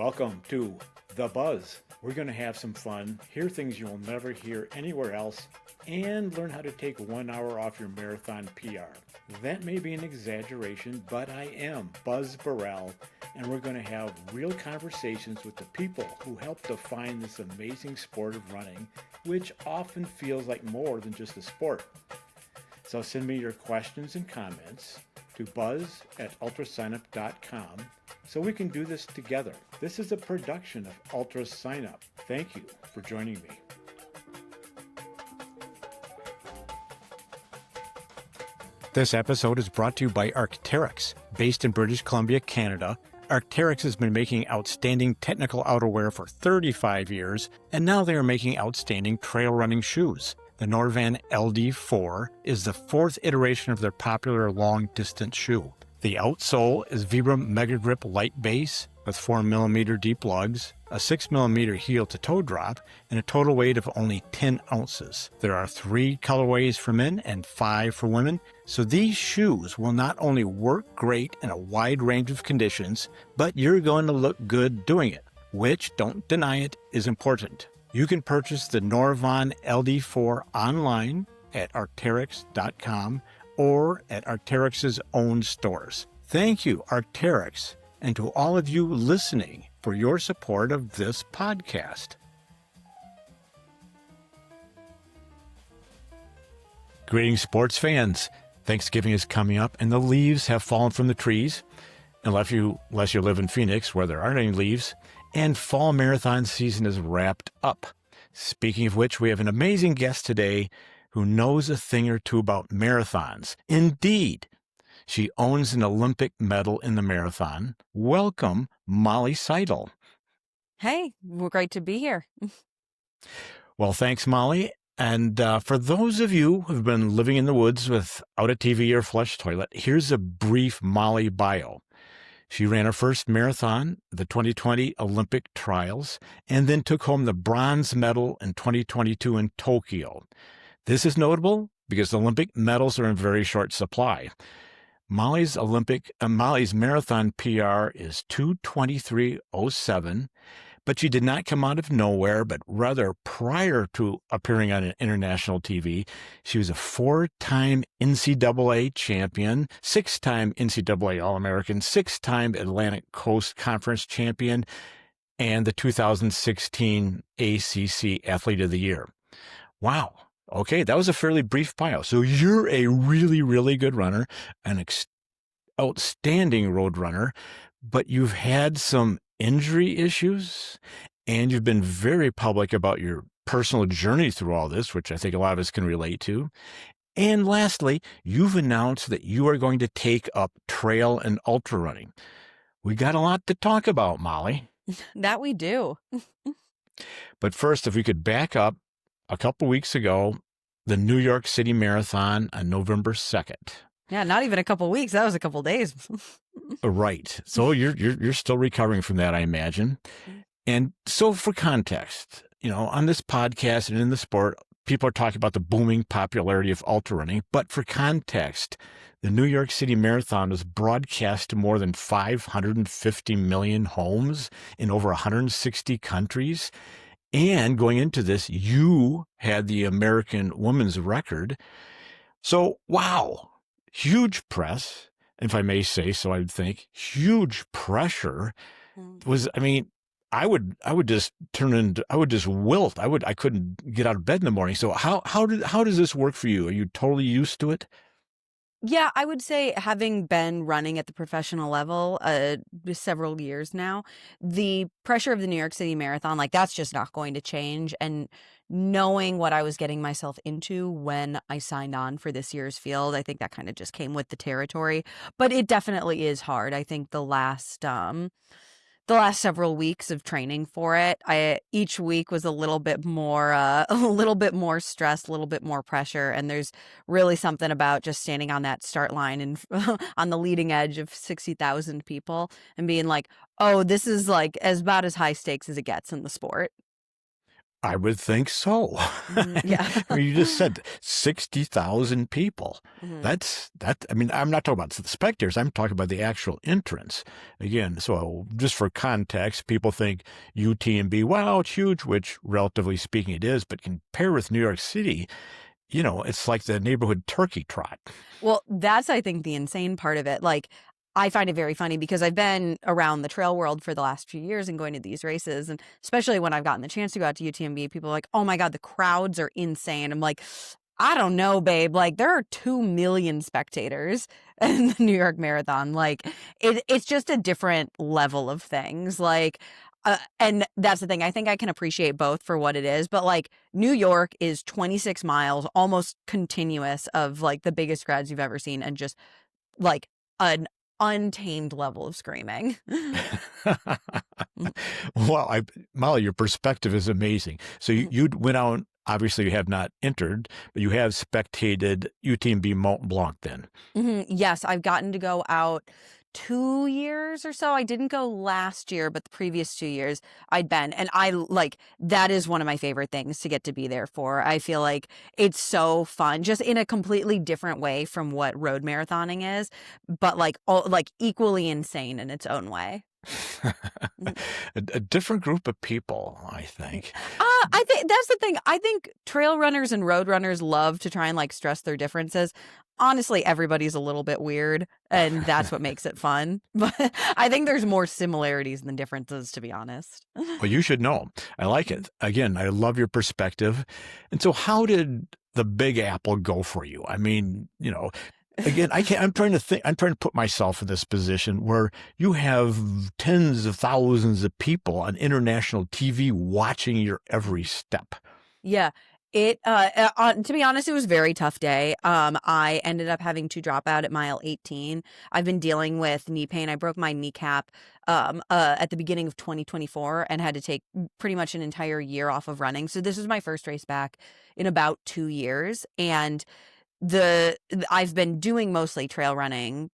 Welcome to The Buzz. We're going to have some fun, hear things you'll never hear anywhere else, and learn how to take 1 hour off your marathon PR. That may be an exaggeration, but I am Buzz Burrell, and we're going to have real conversations with the people who help define this amazing sport of running, which often feels like more than just a sport. So send me your questions and comments to buzz@ultrasignup.com so we can do this together. This is a production of Ultra Sign Up. Thank you for joining me. This episode is brought to you by Arc'teryx. Based in British Columbia, Canada, Arc'teryx has been making outstanding technical outerwear for 35 years, and now they are making outstanding trail running shoes. The Norvan LD4 is the fourth iteration of their popular long-distance shoe. The outsole is Vibram Mega Grip Light Base with 4mm deep lugs, a 6mm heel-to-toe drop, and a total weight of only 10 ounces. There are 3 colorways for men and 5 for women, so these shoes will not only work great in a wide range of conditions, but you're going to look good doing it, which, don't deny it, is important. You can purchase the Norvan LD4 online at arc'teryx.com or at Arc'teryx's own stores. Thank you, Arc'teryx, and to all of you listening for your support of this podcast. Greetings, sports fans. Thanksgiving is coming up, and the leaves have fallen from the trees, unless you live in Phoenix, where there aren't any leaves, and fall marathon season is wrapped up. Speaking of which, we have an amazing guest today who knows a thing or two about marathons. Indeed, she owns an Olympic medal in the marathon. Welcome, Molly Seidel. Hey, we're great to be here. Well, thanks, Molly. And for those of you who've been living in the woods without a TV or flush toilet, here's a brief Molly bio. She ran her first marathon, the 2020 Olympic trials, and then took home the bronze medal in 2022 in Tokyo. This is notable because the Olympic medals are in very short supply. Molly's marathon PR is 2:23:07, but she did not come out of nowhere, but rather prior to appearing on an international TV, she was a 4-time NCAA champion, 6-time NCAA All-American, 6-time Atlantic Coast Conference champion, and the 2016 ACC Athlete of the Year. Wow. Okay, that was a fairly brief bio. So you're a really, really good runner, an outstanding road runner, but you've had some injury issues, and you've been very public about your personal journey through all this, which I think a lot of us can relate to. And lastly, you've announced that you are going to take up trail and ultra running. We got a lot to talk about, Molly. That we do. But first, if we could back up, a couple weeks ago, the New York City Marathon on November 2nd. Yeah, not even a couple weeks. That was a couple days. Right. So you're still recovering from that, I imagine. And so for context, on this podcast and in the sport, people are talking about the booming popularity of ultra running. But for context, the New York City Marathon was broadcast to more than 550 million homes in over 160 countries. And going into this, you had the American women's record. So, wow, huge press, if I may say so, I would think, huge pressure I would just wilt. I couldn't get out of bed in the morning. So how does this work for you? Are you totally used to it? Yeah, I would say having been running at the professional level several years now, the pressure of the New York City Marathon, that's just not going to change. And knowing what I was getting myself into when I signed on for this year's field, I think that kind of just came with the territory. But it definitely is hard. I think the last several weeks of training for it, each week was a little bit more stress, a little bit more pressure. And there's really something about just standing on that start line and on the leading edge of 60,000 people and being like, oh, this is about as high stakes as it gets in the sport. I would think so. Yeah. I mean, you just said 60,000 people. Mhm. That. I mean, I'm not talking about the spectators. I'm talking about the actual entrance. Again, so just for context, people think UTMB, wow, it's huge, which relatively speaking it is, but compared with New York City, it's like the neighborhood turkey trot. Well, that's, I think, the insane part of it. Like, I find it very funny because I've been around the trail world for the last few years and going to these races. And especially when I've gotten the chance to go out to UTMB, people are like, oh my God, the crowds are insane. I'm like, I don't know, babe. Like, there are 2 million spectators in the New York Marathon. Like, it's just a different level of things. Like, and that's the thing. I think I can appreciate both for what it is, but like New York is 26 miles, almost continuous of like the biggest crowds you've ever seen, and just like an untamed level of screaming. Well, Molly, your perspective is amazing. So you went out. Obviously, you have not entered, but you have spectated UTMB Mont Blanc then. Yes, I've gotten to go out 2 years or so. I didn't go last year, but the previous 2 years I'd been. And I like that is one of my favorite things to get to be there for. I feel like it's so fun, just in a completely different way from what road marathoning is, but like like equally insane in its own way. A different group of people, I think. I think that's the thing. I think trail runners and road runners love to try and like stress their differences. Honestly, everybody's a little bit weird, and that's what makes it fun. But I think there's more similarities than differences, to be honest. Well, you should know. I like it. Again, I love your perspective. And so how did the Big Apple go for you? I mean, again, I'm trying to think, I'm trying to put myself in this position where you have tens of thousands of people on international TV watching your every step. Yeah. To be honest, it was a very tough day. I ended up having to drop out at mile 18. I've been dealing with knee pain. I broke my kneecap, at the beginning of 2024 and had to take pretty much an entire year off of running. So this was my first race back in about 2 years. And I've been doing mostly trail running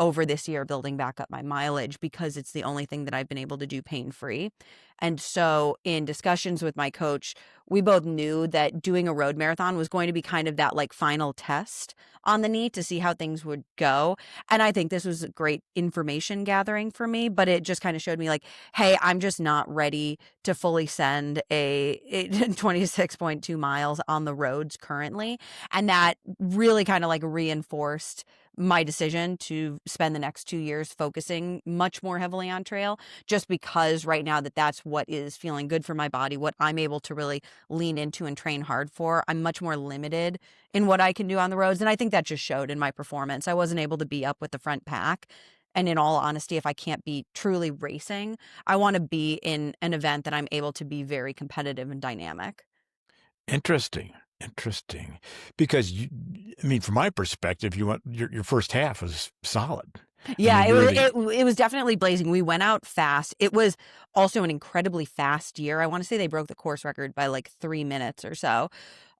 over this year, building back up my mileage because it's the only thing that I've been able to do pain-free. And so in discussions with my coach, we both knew that doing a road marathon was going to be kind of that like final test on the knee to see how things would go. And I think this was a great information gathering for me, but it just kind of showed me like, hey, I'm just not ready to fully send a 26.2 miles on the roads currently. And that really kind of like reinforced my decision to spend the next 2 years focusing much more heavily on trail, just because right now that's what is feeling good for my body, what I'm able to really lean into and train hard for. I'm much more limited in what I can do on the roads. And I think that just showed in my performance. I wasn't able to be up with the front pack. And in all honesty, if I can't be truly racing, I want to be in an event that I'm able to be very competitive and dynamic. Interesting. Interesting. Because I mean, from my perspective, your first half was solid. I Yeah, mean, it was definitely blazing. We went out fast. It was also an incredibly fast year. I want to say they broke the course record by like 3 minutes or so.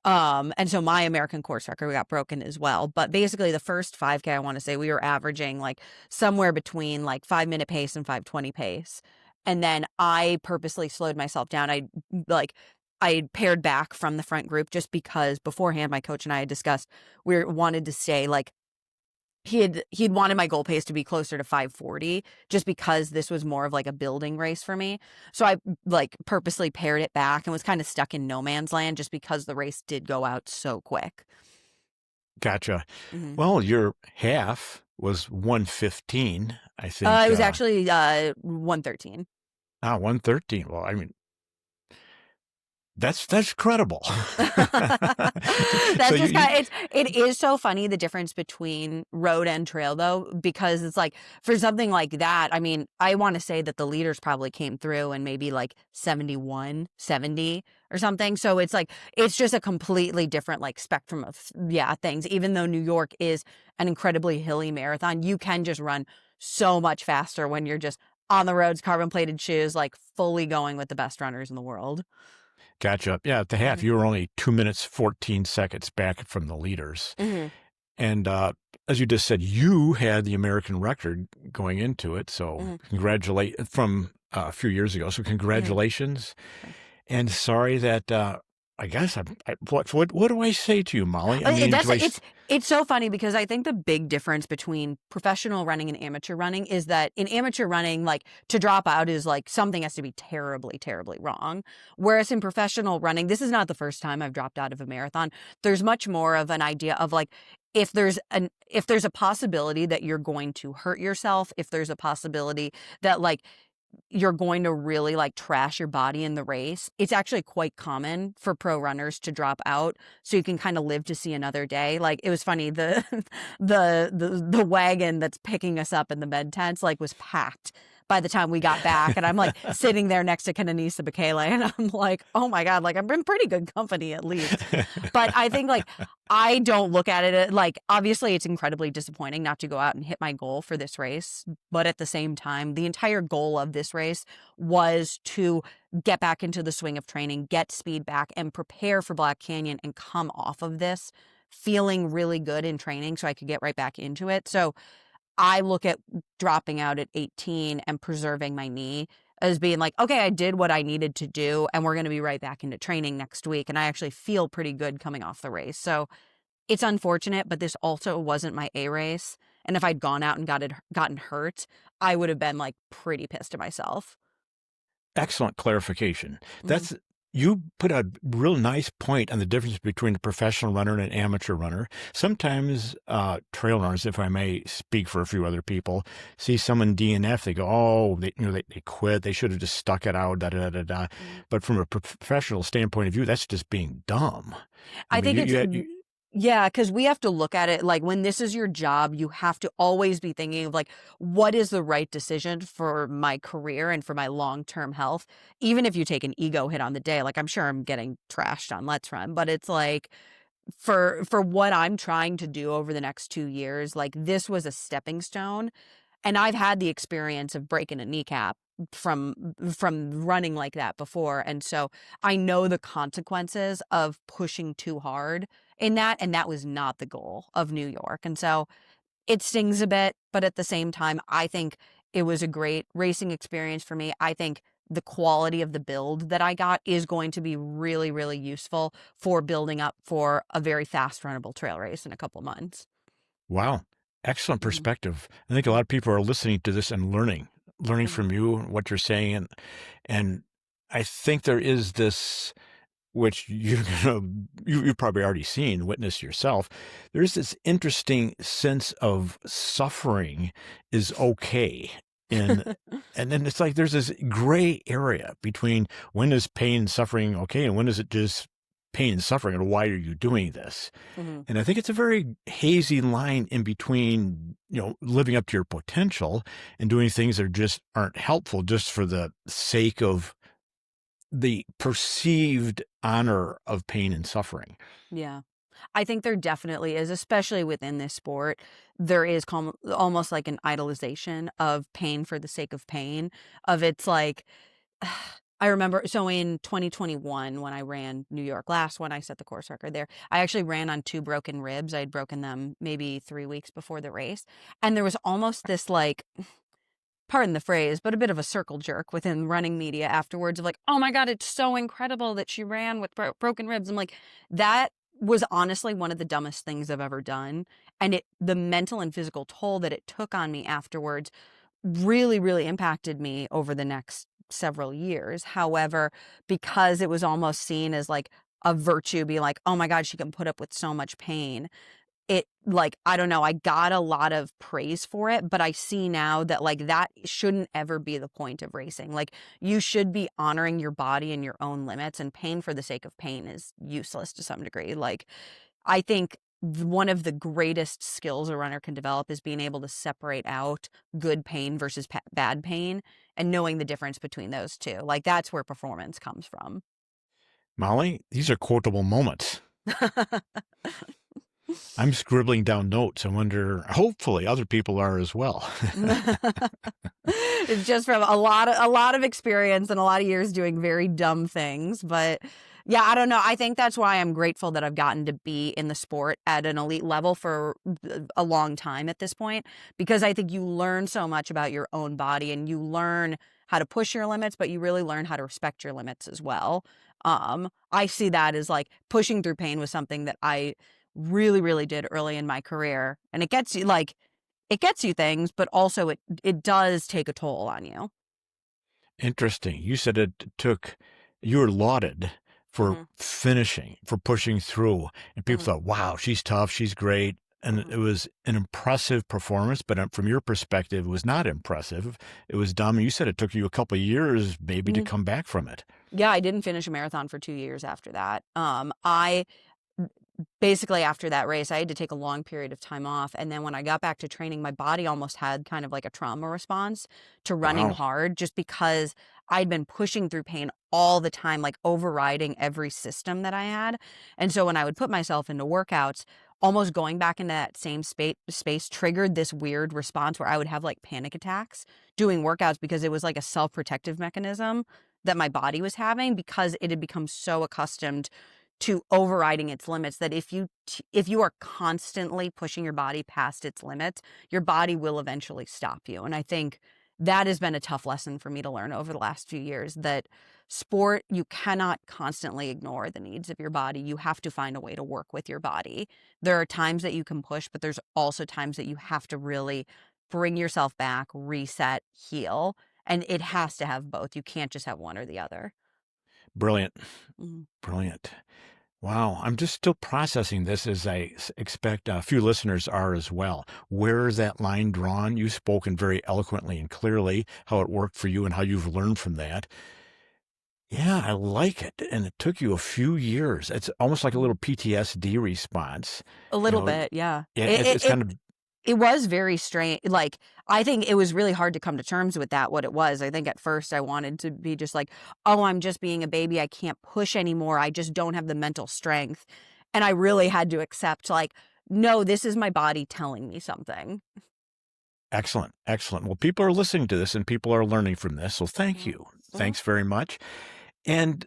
And so my American course record got broken as well. But basically the first 5K, I want to say we were averaging like somewhere between like 5 minute pace and 5:20 pace. And then I purposely slowed myself down. I paired back from the front group just because beforehand my coach and I had discussed we wanted to stay like he'd wanted my goal pace to be closer to 5:40 just because this was more of like a building race for me. So I like purposely paired it back and was kind of stuck in no man's land just because the race did go out so quick. Gotcha. Hmm. Well, your half was 1:15, I It think. was actually 1:13. 1:13. Well, I mean, that's credible. So That's just it is so funny the difference between road and trail though, because it's like for something like that, I mean, I want to say that the leaders probably came through and maybe like 71, 70 or something. So it's like it's just a completely different like spectrum of things. Even though New York is an incredibly hilly marathon, you can just run so much faster when you're just on the roads, carbon plated shoes, like fully going with the best runners in the world. Gotcha. Yeah, at the half, you were only 2 minutes, 14 seconds back from the leaders. Mm-hmm. And as you just said, you had the American record going into it. So Mm-hmm. congratulate from a few years ago. So congratulations. Mm-hmm. And sorry that, I guess what do I say to you, Molly? I mean, That's do I it's so funny because I think the big difference between professional running and amateur running is that in amateur running, like to drop out is like something has to be terribly, terribly wrong. Whereas in professional running, this is not the first time I've dropped out of a marathon. There's much more of an idea of like if there's a possibility that you're going to hurt yourself, if there's a possibility that like you're going to really like trash your body in the race, it's actually quite common for pro runners to drop out so you can kind of live to see another day. Like it was funny, the the wagon that's picking us up in the med tents like was packed by the time we got back. And I'm like sitting there next to Kananisa Bekele and I'm like, oh my God, like I'm in pretty good company at least. But I think like I don't look at it like obviously it's incredibly disappointing not to go out and hit my goal for this race. But at the same time, the entire goal of this race was to get back into the swing of training, get speed back, and prepare for Black Canyon and come off of this feeling really good in training so I could get right back into it. So I look at dropping out at 18 and preserving my knee as being like, okay, I did what I needed to do, and we're going to be right back into training next week. And I actually feel pretty good coming off the race. So it's unfortunate, but this also wasn't my A race. And if I'd gone out and gotten hurt, I would have been like pretty pissed at myself. Excellent clarification. Mhm. You put a real nice point on the difference between a professional runner and an amateur runner. Sometimes trail runners, if I may speak for a few other people, see someone DNF, they go, "Oh, they quit. They should have just stuck it out." Da da da da. Mhm. But from a professional standpoint of view, that's just being dumb. I I mean, think it's you yeah, because we have to look at it like when this is your job, you have to always be thinking of like, what is the right decision for my career and for my long-term health? Even if you take an ego hit on the day, like I'm sure I'm getting trashed on Let's Run, but it's like for what I'm trying to do over the next 2 years, like this was a stepping stone. And I've had the experience of breaking a kneecap from running like that before. And so I know the consequences of pushing too hard in that. And that was not the goal of New York. And so it stings a bit, but at the same time, I think it was a great racing experience for me. I think the quality of the build that I got is going to be really, really useful for building up for a very fast runnable trail race in a couple months. Wow, excellent Mhm. perspective. I think a lot of people are listening to this and learning Mhm. from you and what you're saying, and I think there is this, which you've probably already seen, witnessed yourself. There's this interesting sense of suffering is okay. And and then it's like there's this gray area between when is pain and suffering okay and when is it just pain and suffering and why are you doing this? Mhm. And I think it's a very hazy line in between, living up to your potential and doing things that just aren't helpful just for the sake of the perceived honor of pain and suffering. Yeah. I think there definitely is, especially within this sport. There is almost like an idolization of pain for the sake of pain. Of it's like, I remember, so in 2021, when I ran New York last, when I set the course record there, I actually ran on two broken ribs. I had broken them maybe 3 weeks before the race. And there was almost this like, pardon the phrase, but a bit of a circle jerk within running media afterwards of like, oh my God, it's so incredible that she ran with broken ribs. I'm like, that was honestly one of the dumbest things I've ever done. And the mental and physical toll that it took on me afterwards really, really impacted me over the next several years. However, because it was almost seen as like a virtue, be like, oh my God, she can put up with so much pain, it like, I don't know, I got a lot of praise for it, but I see now that like that shouldn't ever be the point of racing. Like you should be honoring your body and your own limits, and pain for the sake of pain is useless to some degree. Like I think one of the greatest skills a runner can develop is being able to separate out good pain versus bad pain and knowing the difference between those two. Like that's where performance comes from. Molly, these are quotable moments. I'm scribbling down notes. I wonder, hopefully other people are as well. It's just from a lot of experience and a lot of years doing very dumb things, but Yeah, I don't know. I think that's why I'm grateful that I've gotten to be in the sport at an elite level for a long time at this point, because I think you learn so much about your own body and you learn how to push your limits, but you really learn how to respect your limits as well. I see that as like pushing through pain was something that I really, really did early in my career. And it gets you things, but also it does take a toll on you. Interesting. You said you were lauded for Hmm. finishing, for pushing through. And people Hmm. thought, wow, she's tough, she's great. And Hmm. it was an impressive performance, but from your perspective, it was not impressive. It was dumb. And you said it took you a couple of years maybe to come back from it. Yeah, I didn't finish a marathon for 2 years after that. I basically after that race, I had to take a long period of time off. And then when I got back to training, my body almost had kind of like a trauma response to running Wow. hard just because I'd been pushing through pain all the time, like overriding every system that I had. And so when I would put myself into workouts, almost going back into that same space triggered this weird response where I would have like panic attacks doing workouts because it was like a self-protective mechanism that my body was having because it had become so accustomed to overriding its limits that if you are constantly pushing your body past its limits, your body will eventually stop you. And I think that has been a tough lesson for me to learn over the last few years, that sport, you cannot constantly ignore the needs of your body. You have to find a way to work with your body. There are times that you can push, but there's also times that you have to really bring yourself back, reset, heal. And it has to have both. You can't just have one or the other. Brilliant. Mhm. Brilliant. Wow. I'm just still processing this as expect a few listeners are as well. Where is that line drawn? You've spoken very eloquently and clearly how it worked for you and how you've learned from that. Yeah, I like it. And it took you a few years. It's almost like a little PTSD response. A You little know, bit, yeah. yeah, It it's it kind it of it was very strange. Like, I think it was really hard to come to terms with that, what it was. I think at first I wanted to be just like, "Oh, I'm just being a baby. I can't push anymore. I just don't have the mental strength." And I really had to accept, like, "No, this is my body telling me something." excellent. Excellent. Well, people are listening to this and people are learning from this. So thank Mhm. you. Mhm. Thanks very much. And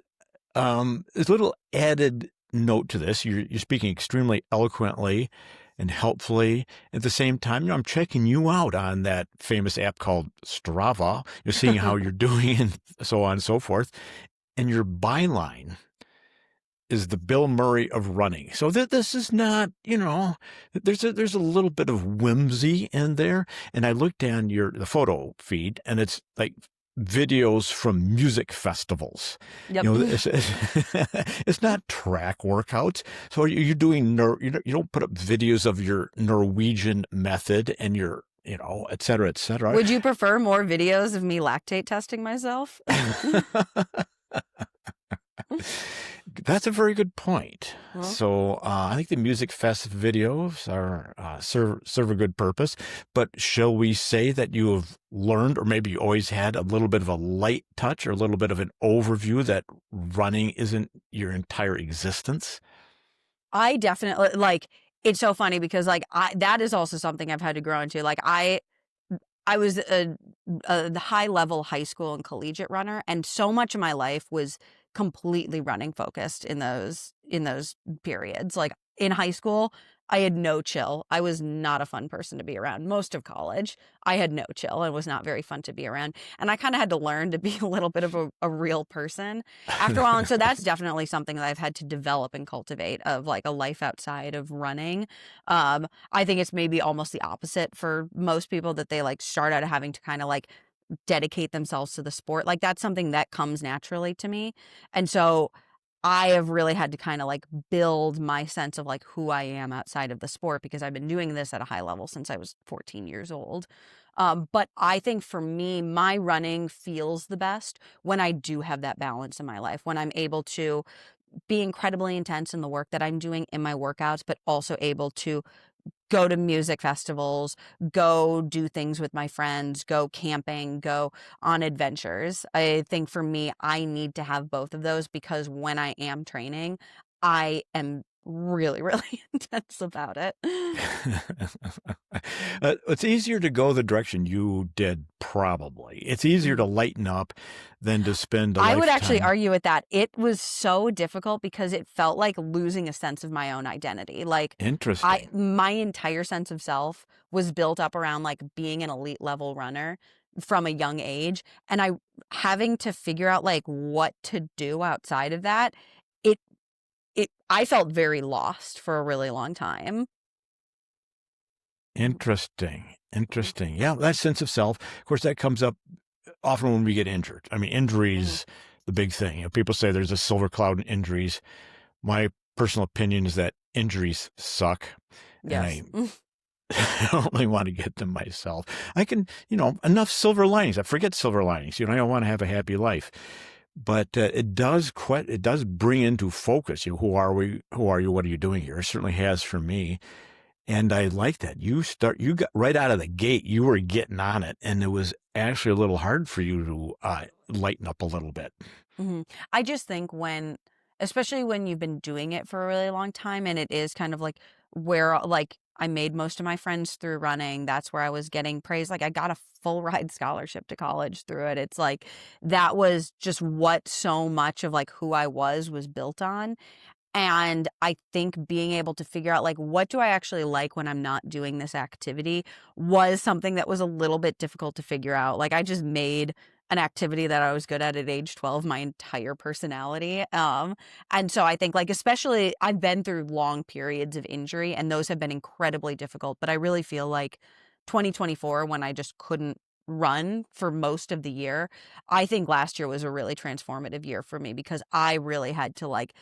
a little added note to this, you're speaking extremely eloquently and helpfully. At the same time, I'm checking you out on that famous app called Strava. You're seeing how you're doing and so on and so forth. And your byline is the Bill Murray of running. So that this is not, there's a little bit of whimsy in there. And I looked down the photo feed, and it's like videos from music festivals. Yep. It's not track workouts. So you're doing you don't put up videos of your Norwegian method and your et cetera, et cetera. Would you prefer more videos of me lactate testing myself? That's a very good point. Well, So I think the Music Fest videos are serve a good purpose. But shall we say that you have learned, or maybe you always had a little bit of a light touch, or a little bit of an overview that running isn't your entire existence? I definitely like it's so funny because like I that is also something I've had to grow into. Like I was the high level high school and collegiate runner, and so much of my life was completely running focused in those periods. Like in high school, I had no chill. I was not a fun person to be around. Most of college, I had no chill and was not very fun to be around. And I kind of had to learn to be a little bit of a real person after a while. And so that's definitely something that I've had to develop and cultivate of like a life outside of running. I think it's maybe almost the opposite for most people that they like start out having to kind of like dedicate themselves to the sport. Like that's something that comes naturally to me. And so I have really had to kind of like build my sense of like who I am outside of the sport because I've been doing this at a high level since I was 14 years old. But I think for me, my running feels the best when I do have that balance in my life, when I'm able to be incredibly intense in the work that I'm doing in my workouts, but also able to go to music festivals, go do things with my friends, go camping, go on adventures. I think for me, I need to have both of those because when I am training, I am really, really intense about it. It's easier to go the direction you did, probably. It's easier to Mhm. lighten up than to spend a I would actually lifetime. argue with that. It was so difficult because it felt like losing a sense of my own identity. Like Interesting. my entire sense of self was built up around like being an elite level runner from a young age, and I having to figure out like what to do outside of that. It I felt very lost for a really long time. Interesting. Mhm. Interesting. Yeah, that sense of self. Of course, that comes up often when we get injured. I mean, Mhm. injuries, the big thing. People say there's a silver cloud in injuries. My personal opinion is that injuries suck, and I Yes. I don't really want to get them myself. I can, enough silver linings. I forget silver linings. I don't want to have a happy life, but it does bring into focus. Who are we? Who are you? What are you doing here? It certainly has for me, and I like that. You got right out of the gate. You were getting on it, and it was actually a little hard for you to lighten up a little bit. Mhm. I just think especially when you've been doing it for a really long time and it is kind of like where like I made most of my friends through running. That's where I was getting praise. Like I got a full ride scholarship to college through it. It's like that was just what so much of like who I was built on. And I think being able to figure out, like, what do I actually like when I'm not doing this activity was something that was a little bit difficult to figure out. Like, I just made an activity that I was good at age 12 my entire personality. And so I think, like, especially I've been through long periods of injury, and those have been incredibly difficult. But I really feel like 2024, when I just couldn't run for most of the year, I think last year was a really transformative year for me because I really had to, like,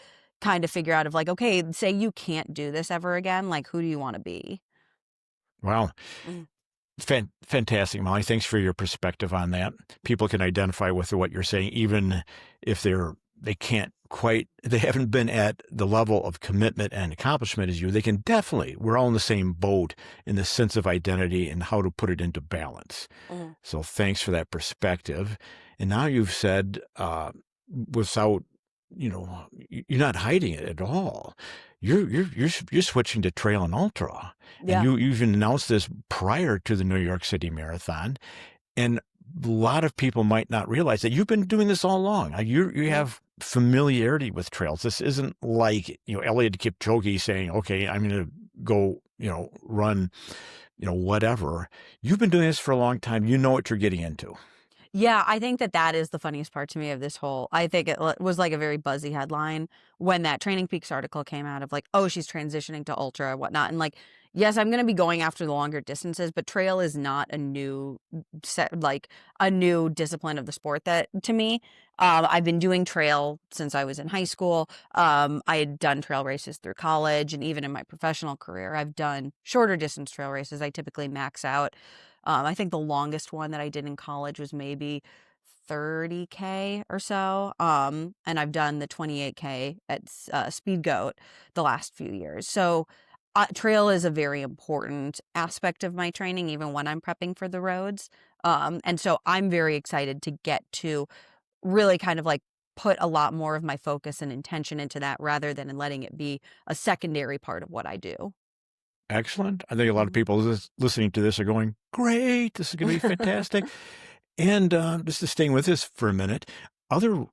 kind of figure out of like, okay, say you can't do this ever again, like who do you want to be? Wow. Mm. Fantastic, Molly. Thanks for your perspective on that. People can identify with what you're saying, even if they haven't been at the level of commitment and accomplishment as you. They can definitely, we're all in the same boat in the sense of identity and how to put it into balance. Mhm. So thanks for that perspective. And now you've said, without, you're not hiding it at all. You're switching to trail and ultra, and Yeah. you even announced this prior to the New York City Marathon. And a lot of people might not realize that you've been doing this all along. You Mhm. have familiarity with trails. This isn't like Eliud Kipchoge saying, "Okay, I'm going to go run whatever." You've been doing this for a long time. You know what you're getting into. Yeah, I think that that is the funniest part to me of this whole I think was like a very buzzy headline when that Training Peaks article came out of like, oh, she's transitioning to ultra and whatnot. And like, yes, I'm going to be going after the longer distances, but trail is not a new like a new discipline of the sport that to me. I've been doing trail since I was in high school. I had done trail races through college and even in my professional career, I've done shorter distance trail races. I typically max out I think the longest one that I did in college was maybe 30K or so. And I've done the 28K at Speed Goat the last few years. So trail is a very important aspect of my training, even when I'm prepping for the roads. And so I'm very excited to get to really kind of like put a lot more of my focus and intention into that rather than in letting it be a secondary part of what I do. Excellent. I think a lot of Mhm. people listening to this are going, "Great, this is going to be fantastic." And just to staying with this for a minute, other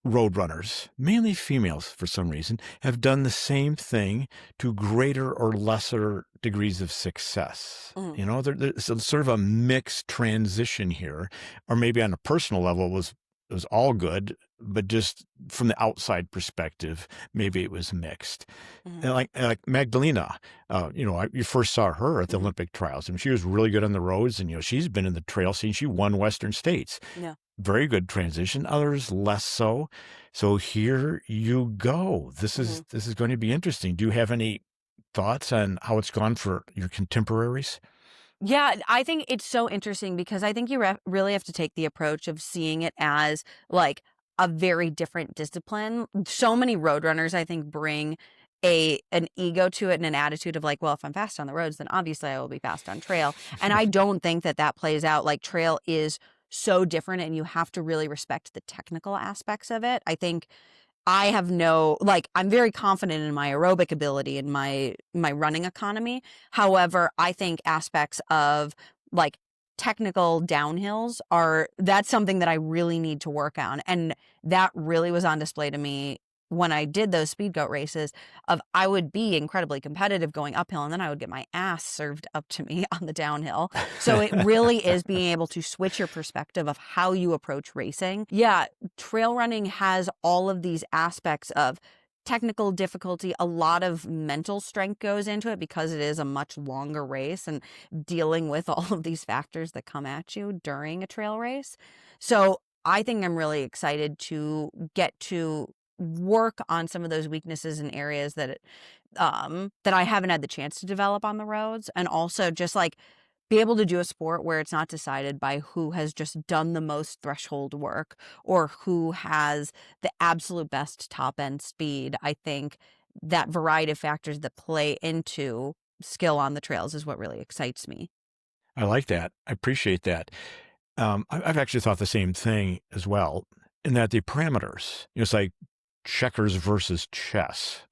road runners, mainly females for some reason, have done the same thing to greater or lesser degrees of success. Mhm. There's a sort of a mixed transition here, or maybe on a personal level it was all good, but just from the outside perspective, maybe it was mixed. Mhm. And like Magdalena, you first saw her at the Mhm. Olympic trials, and she was really good on the roads, and she's been in the trail scene. She won Western States. Yeah. Very good transition, others less so. So here you go. This is Mhm. this is going to be interesting. Do you have any thoughts on how it's gone for your contemporaries? Yeah, I think it's so interesting because I think you really have to take the approach of seeing it as like a very different discipline. So many road runners, I think, bring an ego to it and an attitude of like, well, if I'm fast on the roads, then obviously I will be fast on trail. And I don't think that that plays out. Like trail is so different, and you have to really respect the technical aspects of it. I think I have I'm very confident in my aerobic ability and my running economy. However, I think aspects of like technical downhills that's something that I really need to work on. And that really was on display to me when I did those speed goat races I would be incredibly competitive going uphill and then I would get my ass served up to me on the downhill. So it really is being able to switch your perspective of how you approach racing. Yeah, trail running has all of these aspects of technical difficulty. A lot of mental strength goes into it because it is a much longer race and dealing with all of these factors that come at you during a trail race. So I think I'm really excited to get to work on some of those weaknesses and areas that I haven't had the chance to develop on the roads, and also just like be able to do a sport where it's not decided by who has just done the most threshold work or who has the absolute best top end speed. I think that variety of factors that play into skill on the trails is what really excites me. I like that. I appreciate that. I've actually thought the same thing as well, in that the parameters, it's like checkers versus chess.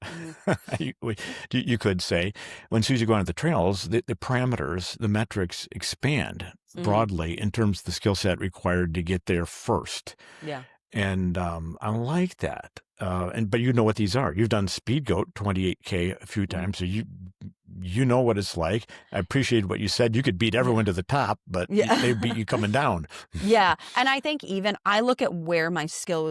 You could say, when soon as you go onto the trails, the parameters, the metrics expand broadly in terms of the skill set required to get there first. Yeah. And I like that. But you know what these are. You've done Speed Goat 28K a few times, so you know what it's like. I appreciate what you said. You could beat everyone to the top, but they beat you coming down. Yeah. And I think even I look at where my skill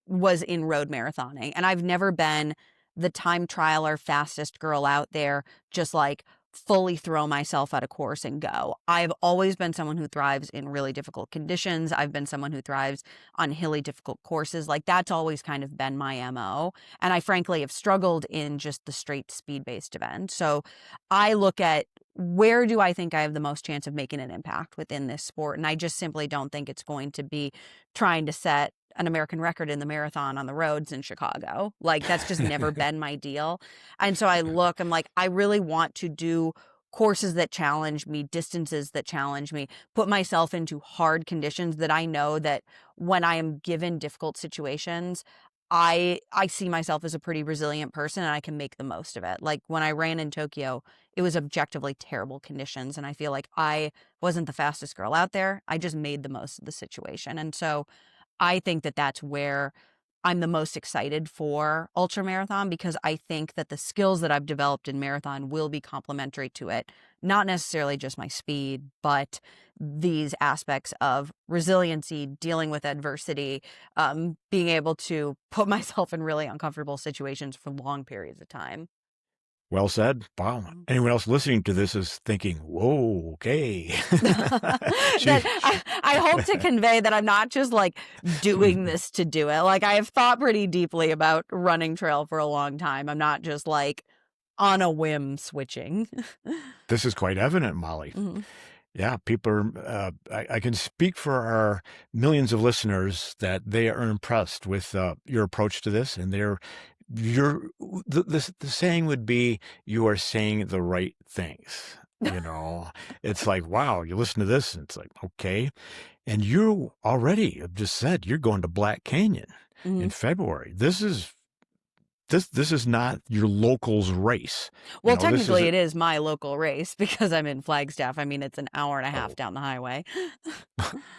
was in road marathoning, and I've never been the time trialer fastest girl out there, just like fully throw myself at a course and go. I've always been someone who thrives in really difficult conditions. I've been someone who thrives on hilly, difficult courses. Like that's always kind of been my MO. And I frankly have struggled in just the straight speed-based event. So I look at where do I think I have the most chance of making an impact within this sport? And I just simply don't think it's going to be trying to set an American record in the marathon on the roads in Chicago. Like that's just never been my deal. And so I'm like, I really want to do courses that challenge me, distances that challenge me, put myself into hard conditions that I know that when I am given difficult situations, I see myself as a pretty resilient person and I can make the most of it. Like when I ran in Tokyo, it was objectively terrible conditions. And I feel like I wasn't the fastest girl out there. I just made the most of the situation. And so I think that that's where I'm the most excited for ultra marathon, because I think that the skills that I've developed in marathon will be complementary to it. Not necessarily just my speed, but these aspects of resiliency, dealing with adversity, being able to put myself in really uncomfortable situations for long periods of time. Well said. Wow. Anyone else listening to this is thinking, whoa, okay. I hope to convey that I'm not just like doing this to do it. Like I have thought pretty deeply about running trail for a long time. I'm not just like on a whim switching. This is quite evident, Molly. Yeah, people are, I can speak for our millions of listeners that they are impressed with your approach to this, and the saying would be, you are saying the right things. It's like, wow, you listen to this and it's like, okay. And you already have just said you're going to Black Canyon in February. This is not your locals race. Well, technically it is my local race because I'm in Flagstaff. I mean, it's an hour and a half down the highway.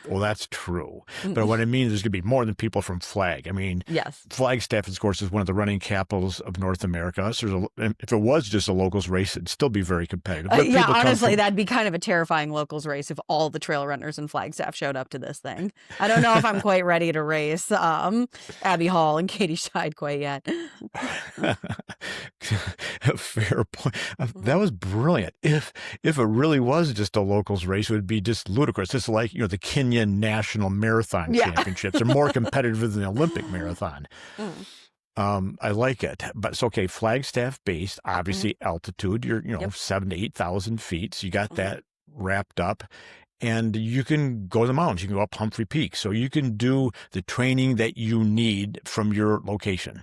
Well, that's true. But what I mean is there's going to be more than people from Flag. I mean, yes. Flagstaff, of course, is one of the running capitals of North America. So if it was just a locals race, it'd still be very competitive. Yeah, honestly, that'd be kind of a terrifying locals race if all the trail runners in Flagstaff showed up to this thing. I don't know if I'm quite ready to race Abby Hall and Katie Scheid quite yet. Fair point. That was brilliant. If it really was just a locals race, it would be just ludicrous. It's like, the Kenyan National Marathon Championships are more competitive than the Olympic marathon. I like it, but it's okay. Flagstaff based, obviously altitude, you're 7,000 to 8,000 feet. So you got that wrapped up. And you can go to the mountains. You can go up Humphrey Peak. So you can do the training that you need from your location.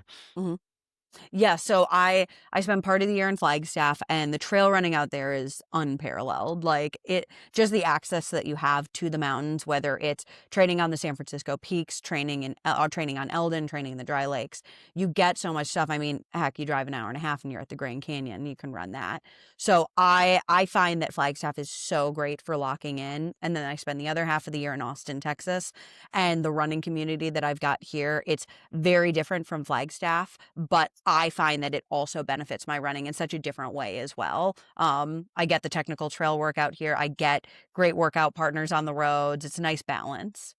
Yeah, so I spend part of the year in Flagstaff, and the trail running out there is unparalleled. Like it, just the access that you have to the mountains, whether it's training on the San Francisco peaks, training on Eldon, training in the Dry Lakes, you get so much stuff. I mean, heck, you drive an hour and a half and you're at the Grand Canyon, you can run that. So I find that Flagstaff is so great for locking in, and then I spend the other half of the year in Austin, Texas, and the running community that I've got here. It's very different from Flagstaff, but I find that it also benefits my running in such a different way as well. I get the technical trail workout here. I get great workout partners on the roads. It's a nice balance.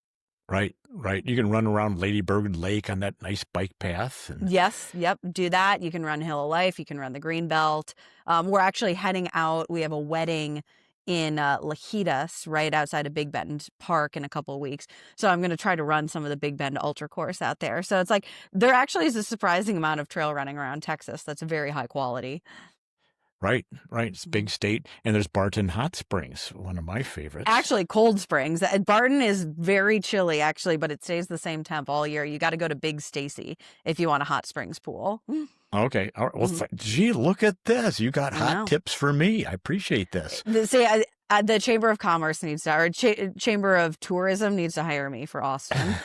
Right, right. You can run around Lady Bird Lake on that nice bike path. And Yes, yep, do that. You can run Hill of Life. You can run the Green Belt. We're actually heading out. We have a wedding in Lajitas, right outside of Big Bend Park in a couple of weeks. So I'm going to try to run some of the Big Bend Ultra course out there. So it's like there actually is a surprising amount of trail running around Texas that's very high quality. right, right. It's a Mhm. big state. And there's Barton Hot Springs, one of my favorites. Actually, Cold Springs. Barton is very chilly, actually, but it stays the same temp all year. You got to go to Big Stacy if you want a hot springs pool. Okay. All right. Well, Mhm. gee, look at this. You got I hot know. tips for me. I appreciate this. See, the Chamber of Commerce needs to, or Chamber of Tourism needs to hire me for Austin.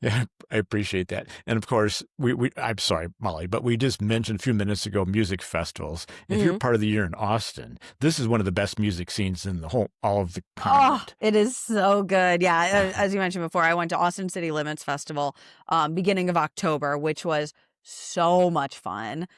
Yeah, I appreciate that. And of course, I'm sorry, Molly, but we just mentioned a few minutes ago music festivals. If you're Mhm. part of the year in Austin, this is one of the best music scenes in all of the Oh, continent. it is so good. Yeah, as you mentioned before, I went to Austin City Limits Festival beginning of October, which was so much fun.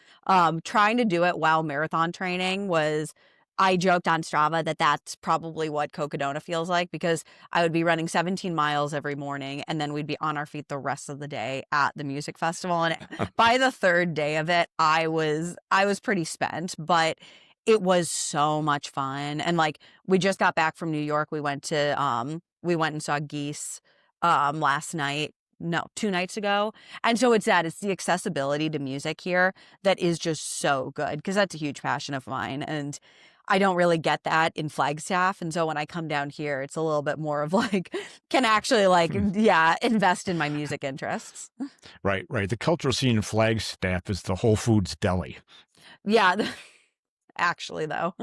Trying to do it while marathon training was, I joked on Strava that that's probably what Cocodona feels like, because I would be running 17 miles every morning and then we'd be on our feet the rest of the day at the music festival. And by the third day of it, I was pretty spent, but it was so much fun. And like we just got back from New York. We went and saw Geese last night. No, 2 nights ago. And so it's the accessibility to music here that is just so good, because that's a huge passion of mine. And I don't really get that in Flagstaff. And so when I come down here, it's a little bit more of like, can actually like, yeah, invest in my music interests. Right, right. The cultural scene in Flagstaff is the Whole Foods deli. Yeah, actually though.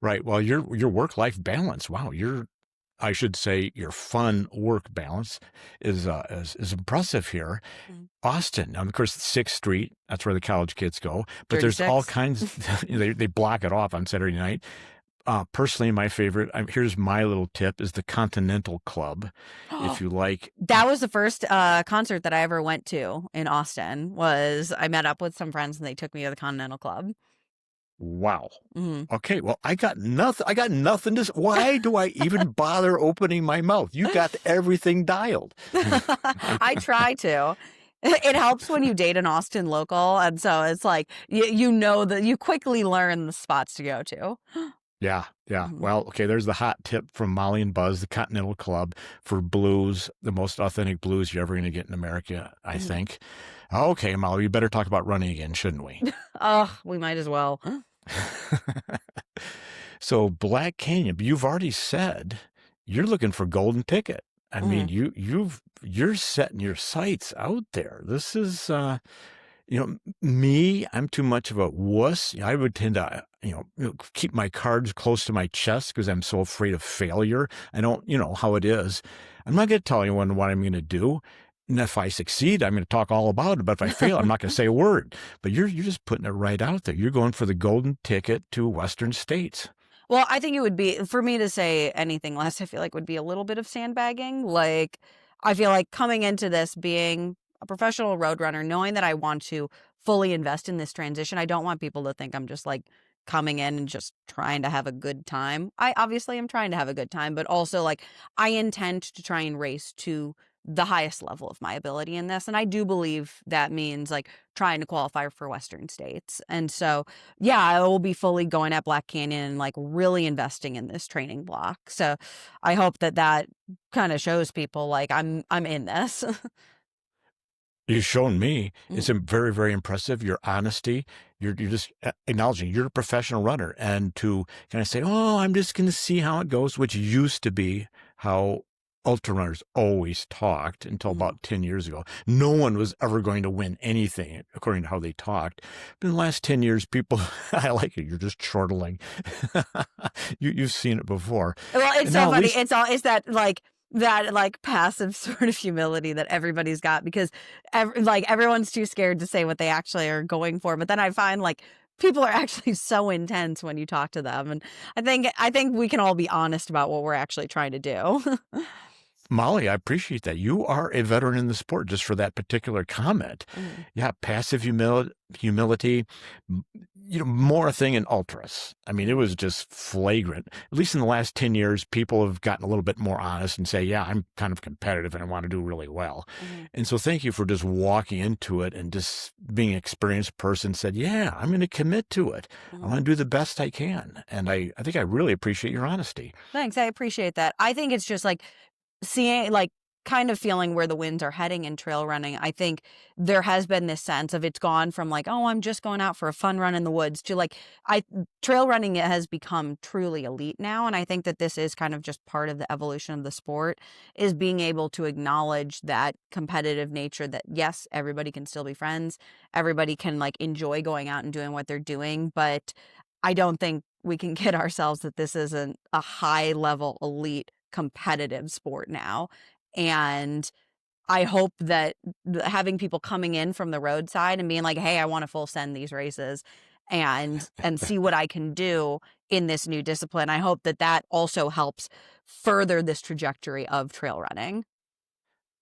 Right. Well, your work-life balance, wow, I should say your fun work balance is impressive here. Mm. Austin, of course, 6th Street, that's where the college kids go, but there's all 36. kinds, they block it off on Saturday night. Personally, my favorite, here's my little tip, is the Continental Club. If you like, That was the first concert that I ever went to in Austin. Was I met up with some friends and they took me to the Continental Club. wow. Hmm. Okay, well, I got nothing. Why do I even bother opening my mouth? You got everything dialed. I try to. It helps when you date an Austin local, and so it's like you know that you quickly learn the spots to go to. Yeah, yeah. Mhm. Well, okay, there's the hot tip from Molly and Buzz, the Continental Club for blues, the most authentic blues you're ever going to get in America, I Mhm. think. Okay, Molly, we better talk about running again, shouldn't we? Oh, we might as well. So, Black Canyon, but you've already said you're looking for golden ticket. I mean, Mhm. you're setting your sights out there. This is me, I'm too much of a wuss. I would tend to, keep my cards close to my chest because I'm so afraid of failure. I don't, how it is. I'm not going to tell anyone what I'm going to do. And if I succeed, I'm going to talk all about it. But if I fail, I'm not going to say a word. But you're just putting it right out there. You're going for the golden ticket to Western states. Well, I think it would be, for me to say anything less, I feel like would be a little bit of sandbagging. Like, I feel like coming into this being a professional road runner, knowing that I want to fully invest in this transition, I don't want people to think I'm just like coming in and just trying to have a good time. I obviously am trying to have a good time, but also like I intend to try and race to the highest level of my ability in this. And I do believe that means like trying to qualify for Western states. And so yeah, I will be fully going at Black Canyon and like really investing in this training block. So I hope that kind of shows people like I'm in this. You've shown me. It's Mhm. very, very impressive. Your honesty. You're just acknowledging you're a professional runner, and to kind of say, "Oh, I'm just going to see how it goes," which used to be how ultrarunners always talked until Mhm. about 10 years ago. No one was ever going to win anything, according to how they talked. But in the last 10 years, people, I like it. You're just chortling. You've seen it before. Well, it's And so now at funny. least, It's that like passive sort of humility that everybody's got because everyone's too scared to say what they actually are going for. But then I find like people are actually so intense when you talk to them, and I think we can all be honest about what we're actually trying to do. Molly, I appreciate that. You are a veteran in the sport just for that particular comment. Mhm. Yeah, passive humility, m- more a thing in ultras. I mean, it Mhm. was just flagrant. At least in the last 10 years, people have gotten a little bit more honest and say, yeah, I'm kind of competitive and I want to do really well. Mhm. And so thank you for just walking into it and just being an experienced person said, yeah, I'm going to commit to it. I Mhm. want to do the best I can. And I think I really appreciate your honesty. Thanks, I appreciate that. I think it's just like seeing kind of feeling where the winds are heading in trail running. I think there has been this sense of it's gone from like, oh, I'm just going out for a fun run in the woods to like I trail running it has become truly elite now. And I think that this is kind of just part of the evolution of the sport is being able to acknowledge that competitive nature that yes, everybody can still be friends. Everybody can like enjoy going out and doing what they're doing. But I don't think we can kid ourselves that this isn't a high level elite competitive sport now. And I hope that having people coming in from the roadside and being like, "Hey, I want to full send these races and see what I can do in this new discipline." I hope that that also helps further this trajectory of trail running.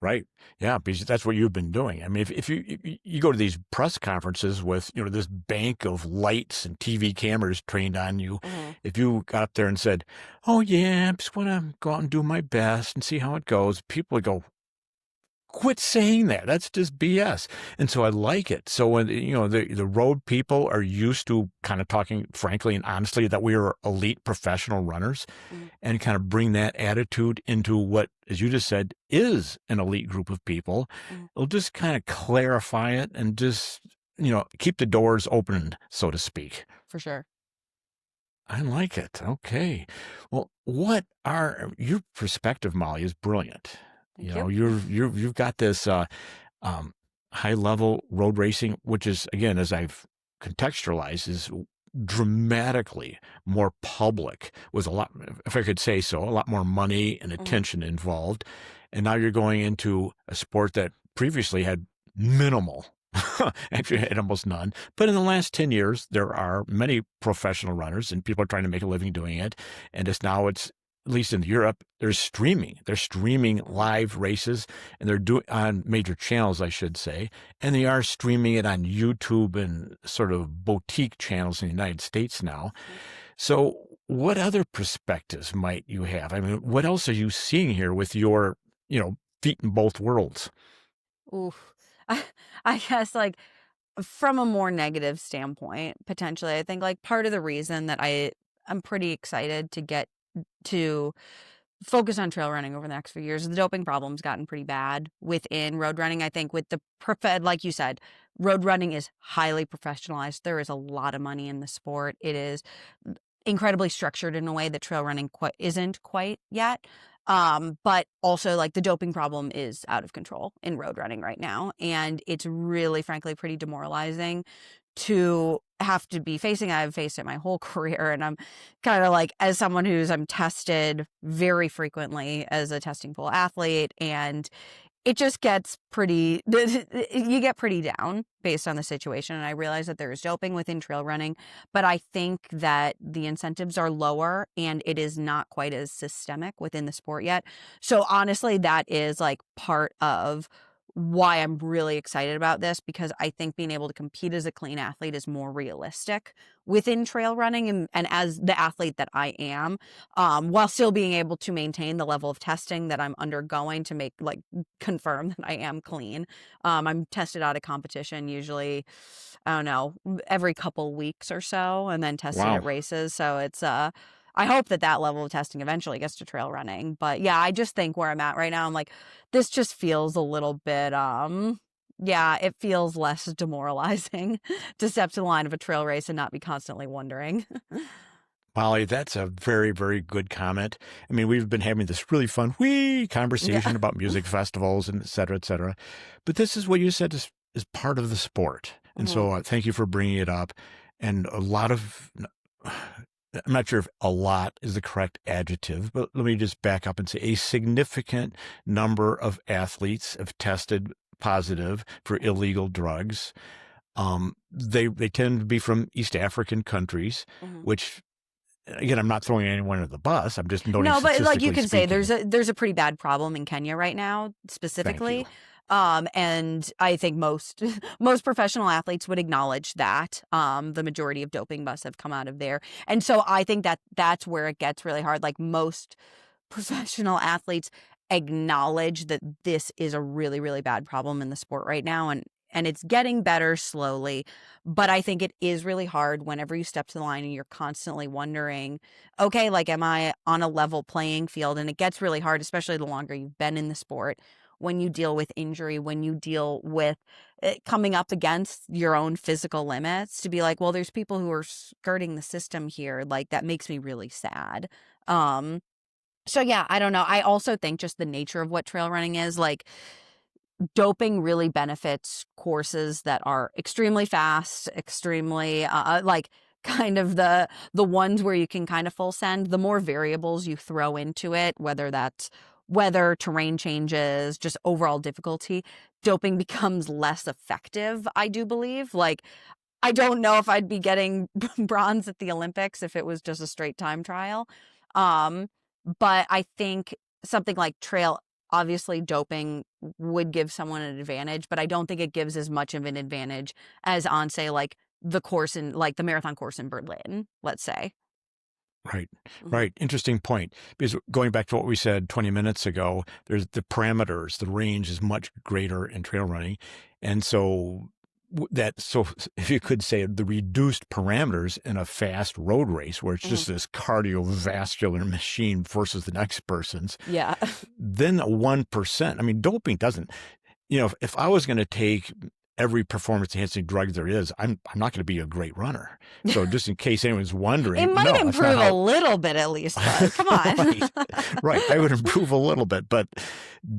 Right. Yeah, because that's what you've been doing. I mean, if you go to these press conferences with, this bank of lights and TV cameras trained on you, Mhm. if you got up there and said, "Oh yeah, I'm just going to go out and do my best and see how it goes," people would go, quit saying that. That's just BS. And so I like it. So when the road people are used to kind of talking frankly and honestly that we are elite professional runners Mhm. and kind of bring that attitude into what, as you just said, is an elite group of people, Mhm. it'll just kind of clarify it and just keep the doors open, so to speak. For sure. I like it. Okay. Well, what are your perspective, Molly, is brilliant. Thank you. You've got this um, high level road racing, which is again, as I've contextualized, is dramatically more public with a lot, if I could say so, a lot more money and Mhm. attention involved. And now you're going into a sport that previously had minimal. Actually, had almost none. But in the last 10 years, there are many professional runners and people are trying to make a living doing it. And it's at least in Europe, they're streaming. They're streaming Mhm. live races and they're doing on major channels, I should say. And they are streaming it on YouTube and sort of boutique channels in the United States now. Mhm. So what other perspectives might you have? I mean, what else are you seeing here with your, feet in both worlds? Oof. I, I guess like from a more negative standpoint, potentially, I think like part of the reason that I'm pretty excited to get to focus on trail running over the next few years. The doping problem's gotten pretty bad within road running. I think with the like you said, road running is highly professionalized. There is a lot of money in the sport. It is incredibly structured in a way that trail running isn't quite yet. But also like the doping problem is out of control in road running right now. And it's really, frankly, pretty demoralizing to have to be facing. I've faced it my whole career. And I'm kind of like, as someone I'm tested very frequently as a testing pool athlete, and it just gets pretty you get pretty down based on the situation, and I realize that there is doping within trail running, but I think that the incentives are lower and it is not quite as systemic within the sport yet. So honestly, that is like part of why I'm really excited about this because I think being able to compete as a clean athlete is more realistic within trail running and as the athlete that I am, while still being able to maintain the level of testing that I'm undergoing to make like confirm that I am clean. I'm tested out of competition usually, I don't know, every couple weeks or so, and then tested Wow. at races. So it's I hope that that level of testing eventually gets to trail running. But yeah, I just think where I'm at right now, I'm like, this just feels a little bit yeah, it feels less demoralizing to step to the line of a trail race and not be constantly wondering. Molly, that's a very, very good comment. I mean, we've been having this really fun, wee conversation Yeah. about music festivals and et cetera, et cetera. But this is what you said is part of the sport. And Mhm. so thank you for bringing it up. And a lot of, I'm not sure if a lot is the correct adjective, but let me just back up and say a significant number of athletes have tested positive for illegal drugs. They tend to be from East African countries, Mhm. which again, I'm not throwing anyone under the bus. I'm just noting No, but like you statistically can say speaking. there's a pretty bad problem in Kenya right now, Thank you. specifically. And I think most most professional athletes would acknowledge that. The majority of doping busts have come out of there. And so I think that that's where it gets really hard. Like most professional athletes acknowledge that this is a really, really bad problem in the sport right now. And it's getting better slowly. But I think it is really hard whenever you step to the line and you're constantly wondering, okay, like, am I on a level playing field? And it gets really hard, especially the longer you've been in the sport, when you deal with injury, when you deal with coming up against your own physical limits, to be like, well, there's people who are skirting the system here. Like, that makes me really sad. So yeah, I don't know. I also think just the nature of what trail running is, like, doping really benefits courses that are extremely fast, extremely like kind of the ones where you can kind of full send. The more variables you throw into it, whether that's weather, terrain changes, just overall difficulty, doping becomes less effective, I do believe. Like, I don't know if I'd be getting bronze at the Olympics if it was just a straight time trial. Um, but I think something like trail, obviously doping would give someone an advantage, but I don't think it gives as much of an advantage as on, say, like the course in like the marathon course in Berlin, let's say. Right, Mhm. right. Interesting point. Because going back to what we said 20 minutes ago, there's the parameters, the range is much greater in trail running. And so so if you could say the reduced parameters in a fast road race where it's Mhm. just this cardiovascular machine versus the next person's, Yeah. then 1%. I mean, doping doesn't, if I was going to take every performance enhancing drug there is, I'm not going to be a great runner. So just in case anyone's It wondering, might no, that's not improve a how. little bit at least, Buzz. Come on. Right, right. I would improve a little bit, but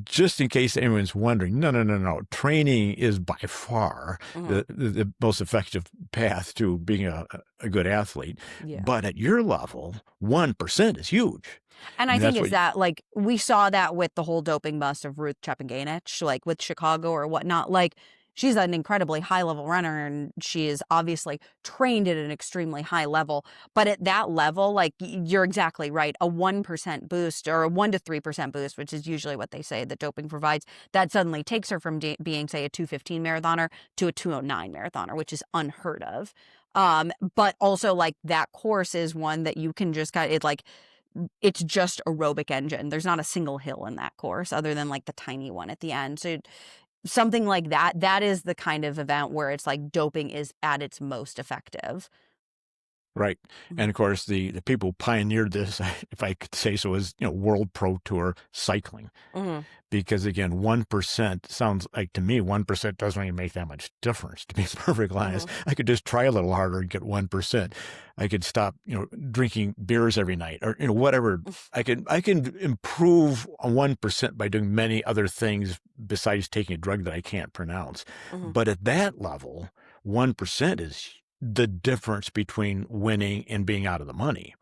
just in case anyone's wondering, no, no, no, no. Training is by far Mhm. the most effective path to being a good athlete. Yeah. But at your level, 1% is huge. And I I mean, think that's is what. that, like, we saw that with the whole doping bust of Ruth Chepanganich, like with Chicago or whatnot. Like, she's an incredibly high level runner and she is obviously trained at an extremely high level. But at that level, like, you're exactly right. A 1% boost or a 1 to 3% boost, which is usually what they say that doping provides, that suddenly takes her from being, say, a 2:15 marathoner to a 2:09 marathoner, which is unheard of. But also, like, that course is one that you can just kind of, it's just aerobic engine. There's not a single hill in that course other than like the tiny one at the end. So something like that, that is the kind of event where it's like doping is at its most effective. Right. Mhm. And of course, the people who pioneered this, if I could say so, is, World Pro Tour cycling. Mhm. Because again, 1% sounds like to me, 1% doesn't really make that much difference, to be perfectly honest. Mhm. I could just try a little harder and get 1%. I could stop, drinking beers every night or, whatever. I can improve on 1% by doing many other things besides taking a drug that I can't pronounce. Mhm. But at that level, 1% is the difference between winning and being out of the money.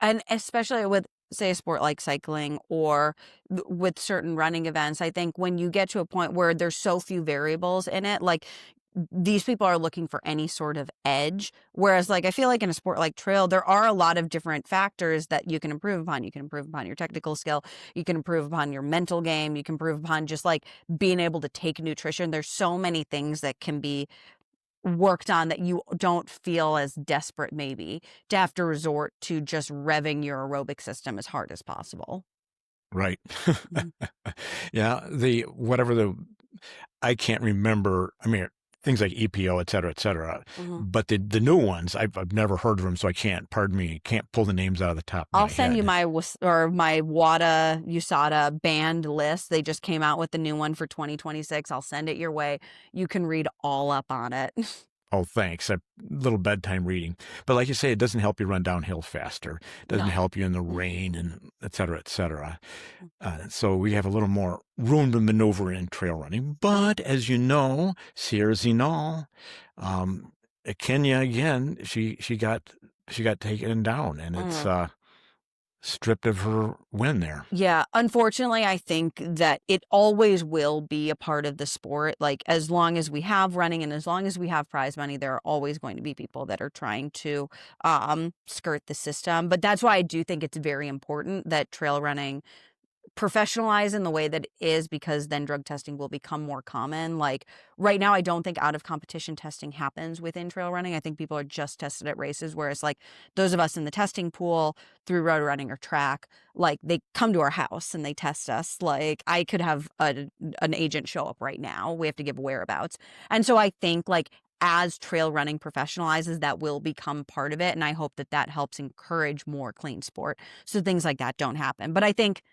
And especially with, say, a sport like cycling or with certain running events, I think when you get to a point where there's so few variables in it, like, these people are looking for any sort of edge. Whereas, like, I feel like in a sport like trail, there are a lot of different factors that you can improve upon. You can improve upon your technical skill. You can improve upon your mental game. You can improve upon just like being able to take nutrition. There's so many things that can be worked on that you don't feel as desperate maybe to have to resort to just revving your aerobic system as hard as possible. Right. Mhm. Yeah. I can't remember. I mean, things like EPO, et cetera. Mhm. But the new ones, I've never heard of them. So pardon me, can't pull the names out of the top of I'll my send you head. my my WADA USADA banned list. They just came out with the new one for 2026. I'll send it your way. You can read all up on it. Oh, thanks. A little bedtime reading. But like you say, it doesn't help you run downhill faster. It doesn't No. help you in the rain and et cetera, et cetera. So we have a little more room to maneuver in trail running. But as you know, Sierra Zinal, um, Kenya again, she got taken down, and it's Mm. stripped of her win there. Yeah, unfortunately, I think that it always will be a part of the sport. Like, as long as we have running and as long as we have prize money, there are always going to be people that are trying to skirt the system. But that's why I do think it's very important that trail running professionalize in the way that it is, because then drug testing will become more common. Like right now, I don't think out of competition testing happens within trail running. I think people are just tested at races, whereas like those of us in the testing pool through road running or track, like they come to our house and they test us. Like I could have an agent show up right now. We have to give whereabouts. And so I think like as trail running professionalizes, that will become part of it. And I hope that that helps encourage more clean sport so things like that don't happen. But I think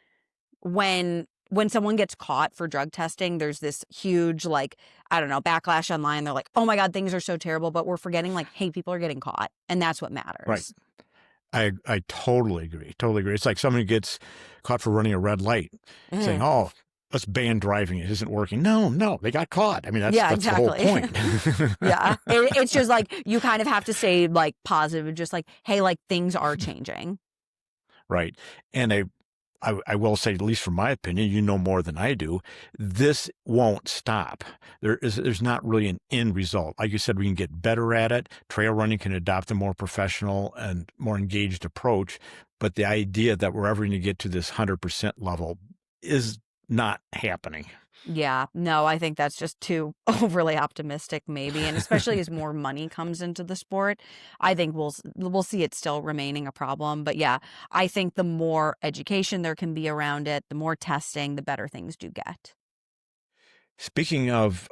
when someone gets caught for drug testing, there's this huge, like, I don't know, backlash online. They're like, oh my God, things are so terrible. But we're forgetting, like, hey, people are getting caught. And that's what Right. matters. I totally agree. Totally agree. It's like somebody gets caught for running a red light, saying, Mhm. "Oh, let's ban driving. It isn't working." No, they got caught. I mean, that's Yeah, that's the whole exactly. point. Yeah. It's just like you kind of have to say, like, positive, just like, hey, like, things are changing. Right. And I will say, at least from my opinion, you know more than I do, this won't stop. There's not really an end result. Like you said, we can get better at it. Trail running can adopt a more professional and more engaged approach. But the idea that we're ever going to get to this 100% level is not happening. Yeah, no, I think that's just too overly optimistic, maybe, and especially as more money comes into the sport, I think we'll see it still remaining a problem. But yeah, I think the more education there can be around it, the more testing, the better things do get. Speaking of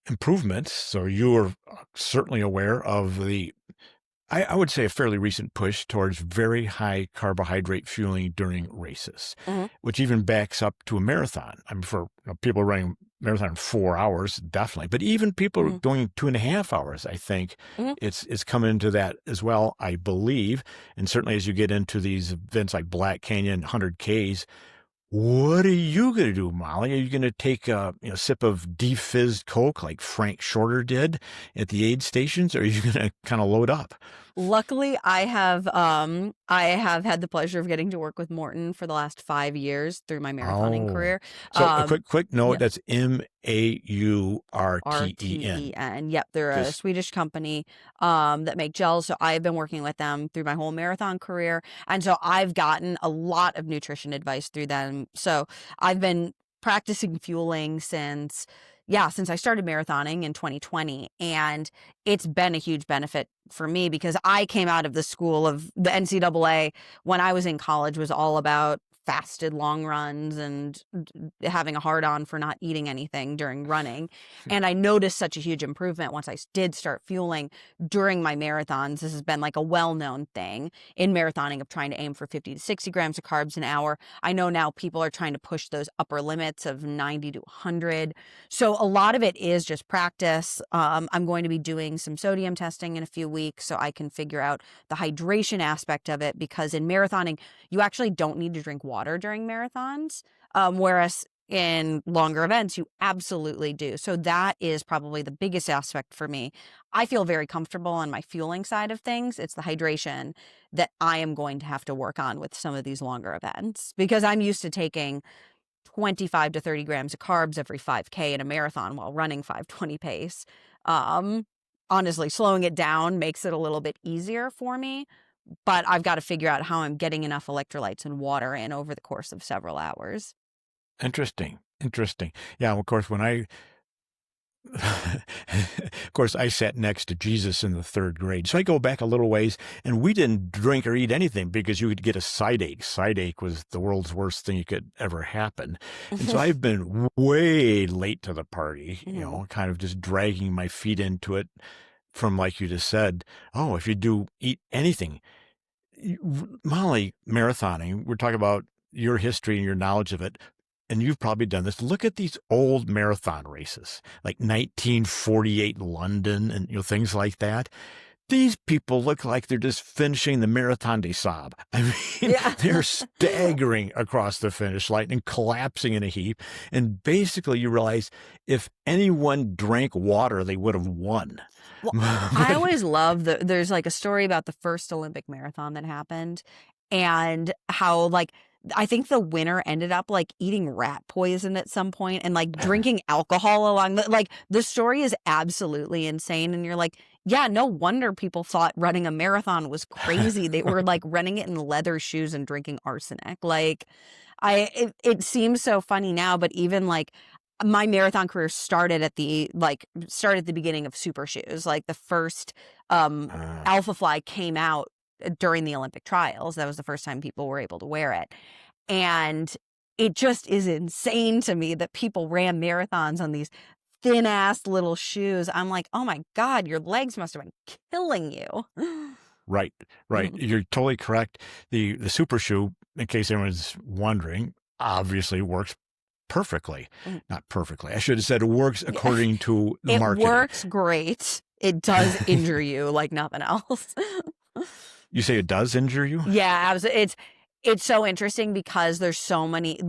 improvements, so you are certainly aware of I would say a fairly recent push towards very high carbohydrate fueling during races, Hmm. which even backs up to a marathon. I mean, for people running marathon in 4 hours, definitely, but even people Hmm. doing 2.5 hours, I think Hmm. it's coming into that as well, I believe. And certainly as you get into these events like Black Canyon, 100Ks, what are you going to do, Molly? Are you going to take a sip of defizzed Coke like Frank Shorter did at the aid stations, or are you going to kind of load up? Luckily, I have had the pleasure of getting to work with Morton for the last 5 years through my marathoning Oh, career. so a quick note. Yeah. That's Maurten. RTEN. Yep, they're a Just Swedish company that make gels. So I've been working with them through my whole marathon career, and so I've gotten a lot of nutrition advice through them. So I've been practicing fueling since I started marathoning in 2020, and it's been a huge benefit for me because I came out of the school of the NCAA when I was in college was all about fasted long runs and having a hard on for not eating anything during running. And I noticed such a huge improvement once I did start fueling during my marathons. This has been like a well-known thing in marathoning of trying to aim for 50 to 60 grams of carbs an hour. I know now people are trying to push those upper limits of 90 to 100. So a lot of it is just practice. I'm going to be doing some sodium testing in a few weeks so I can figure out the hydration aspect of it, because in marathoning, you actually don't need to drink water during marathons. Whereas in longer events, you absolutely do. So that is probably the biggest aspect for me. I feel very comfortable on my fueling side of things. It's the hydration that I am going to have to work on with some of these longer events, because I'm used to taking 25 to 30 grams of carbs every 5K in a marathon while running 5:20 pace. Um, Honestly, slowing it down makes it a little bit easier for me, but I've got to figure out how I'm getting enough electrolytes and water in over the course of several hours. interesting. Yeah, of course, of course, I sat next to Jesus in the third grade. So I go back a little ways, and we didn't drink or eat anything because you would get a side ache. Side ache was the world's worst thing you could ever happen. And so I've been way late to the party, Mhm. kind of just dragging my feet into it from, like you just said, oh, if you do eat anything, Molly, marathoning, we're talking about your history and your knowledge of it. and you've probably done this, look at these old marathon races, like 1948 London and things like that. These people look like they're just finishing the Marathon des Sables. I mean, Yeah. they're staggering across the finish line and collapsing in a heap. And basically, you realize if anyone drank water, they would have won. Well, I always love there's like a story about the first Olympic marathon that happened and how like I think the winner ended up like eating rat poison at some point and like drinking alcohol along the story is absolutely insane. And you're like, yeah, no wonder people thought running a marathon was crazy. They were like running it in leather shoes and drinking arsenic. Like it seems so funny now, but even like my marathon career started at the beginning of super shoes. Like the first Alpha Fly came out during the Olympic trials. That was the first time people were able to wear it. And it just is insane to me that people ran marathons on these thin ass little shoes. I'm like, oh my God, your legs must have been killing you. Right. You're totally correct. The super shoe, in case anyone's wondering, obviously works perfectly. Not perfectly. I should have said it works according to the marketing. It works great. It does injure you like nothing else. You say it does injure you? Yeah, absolutely. It's so interesting because there's so many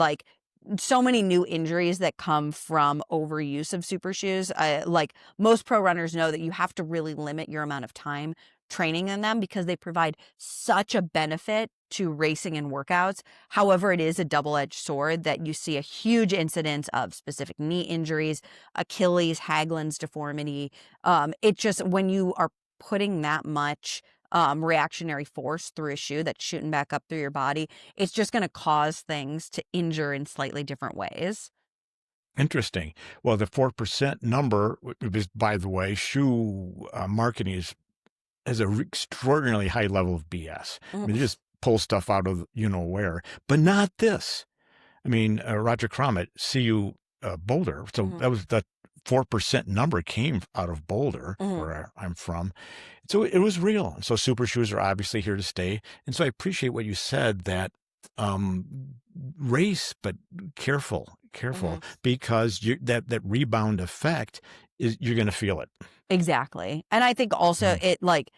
new injuries that come from overuse of super shoes. Like most pro runners know that you have to really limit your amount of time training in them because they provide such a benefit to racing and workouts. However, it is a double-edged sword that you see a huge incidence of specific knee injuries, Achilles, Haglund's deformity. It just, when you are putting that much reactionary force through a shoe that's shooting back up through your body, it's just going to cause things to injure in slightly different ways. Interesting. Well, the 4% number, by the way, shoe marketing has an extraordinarily high level of BS. I mean, they just pull stuff out of where, but not this. I mean, Roger Crum at CU Boulder. So that was the 4% number came out of Boulder, where I'm from. So it was real. And so super shoes are obviously here to stay. And so I appreciate what you said, that race, but careful, because that rebound effect you're going to feel it. Exactly. And I think also it like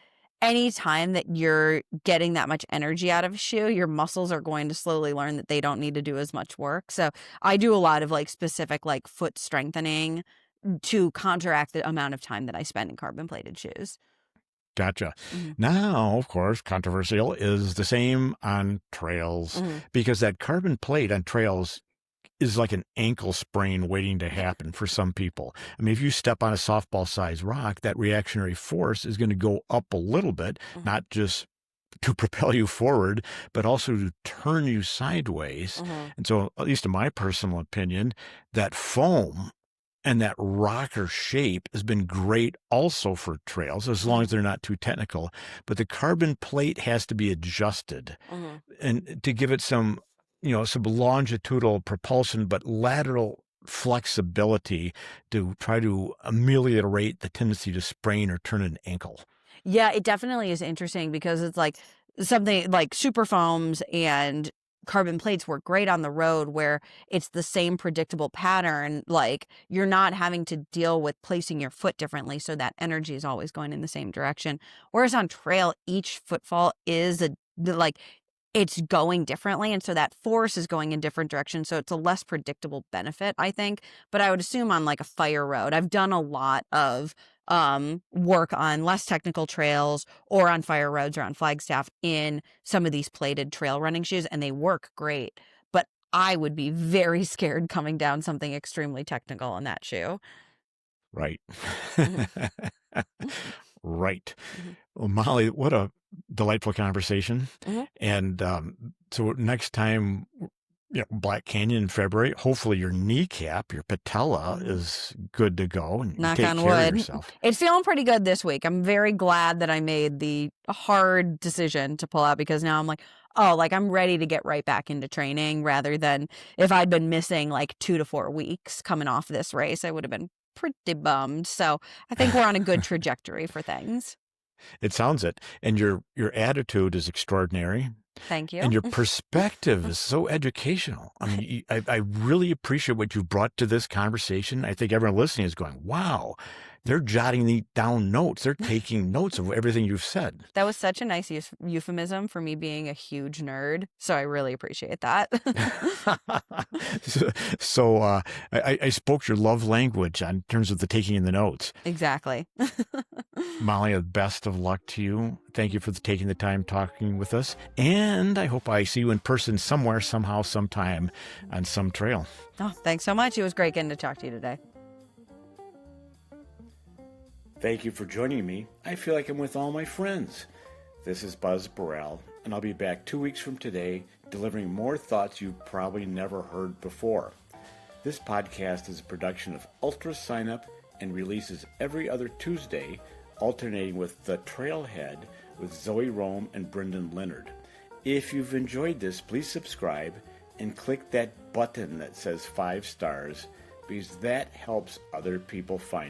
any time that you're getting that much energy out of a shoe, your muscles are going to slowly learn that they don't need to do as much work. So I do a lot of like specific like foot strengthening to counteract the amount of time that I spend in carbon plated shoes. Gotcha. Now, of course, controversial is the same on trails, because that carbon plate on trails is like an ankle sprain waiting to happen for some people. I mean, if you step on a softball-sized rock, that reactionary force is going to go up a little bit, not just to propel you forward, but also to turn you sideways. And so, at least in my personal opinion, that foam and that rocker shape has been great also for trails, as long as they're not too technical. But the carbon plate has to be adjusted and to give it some longitudinal propulsion, but lateral flexibility to try to ameliorate the tendency to sprain or turn an ankle. Yeah, it definitely is interesting because it's like something like super foams and carbon plates work great on the road where it's the same predictable pattern. Like you're not having to deal with placing your foot differently, so that energy is always going in the same direction. Whereas on trail, each footfall is it's going differently. And so that force is going in different directions. So it's a less predictable benefit, I think. But I would assume on like a fire road, I've done a lot of work on less technical trails or on fire roads or on Flagstaff in some of these plated trail running shoes, and they work great. But I would be very scared coming down something extremely technical in that shoe. Right. Right. Well, Molly, what a delightful conversation. And so next time, Black Canyon in February, hopefully your kneecap, your patella is good to go, and Knock take on care of wood. yourself. It's feeling pretty good this week. I'm very glad that I made the hard decision to pull out, because now I'm like, oh, like I'm ready to get right back into training, rather than if I'd been missing like 2 to 4 weeks coming off this race, I would have been pretty bummed. So I think we're on a good trajectory for things. It sounds it. And your attitude is extraordinary. Thank you. And your perspective is so educational. I mean, I really appreciate what you've brought to this conversation. I think everyone listening is going, wow, they're jotting down notes. They're taking notes of everything you've said. That was such a nice euphemism for me being a huge nerd. So I really appreciate that. So I spoke your love language in terms of the taking in the notes. Exactly. Molly, the best of luck to you. Thank you for taking the time talking with us. And I hope I see you in person somewhere, somehow, sometime on some trail. Oh, thanks so much. It was great getting to talk to you today. Thank you for joining me. I feel like I'm with all my friends. This is Buzz Burrell, and I'll be back 2 weeks from today, delivering more thoughts you've probably never heard before. This podcast is a production of Ultra Sign Up and releases every other Tuesday, alternating with The Trailhead with Zoe Rome and Brendan Leonard. If you've enjoyed this, please subscribe and click that button that says 5 stars, because that helps other people find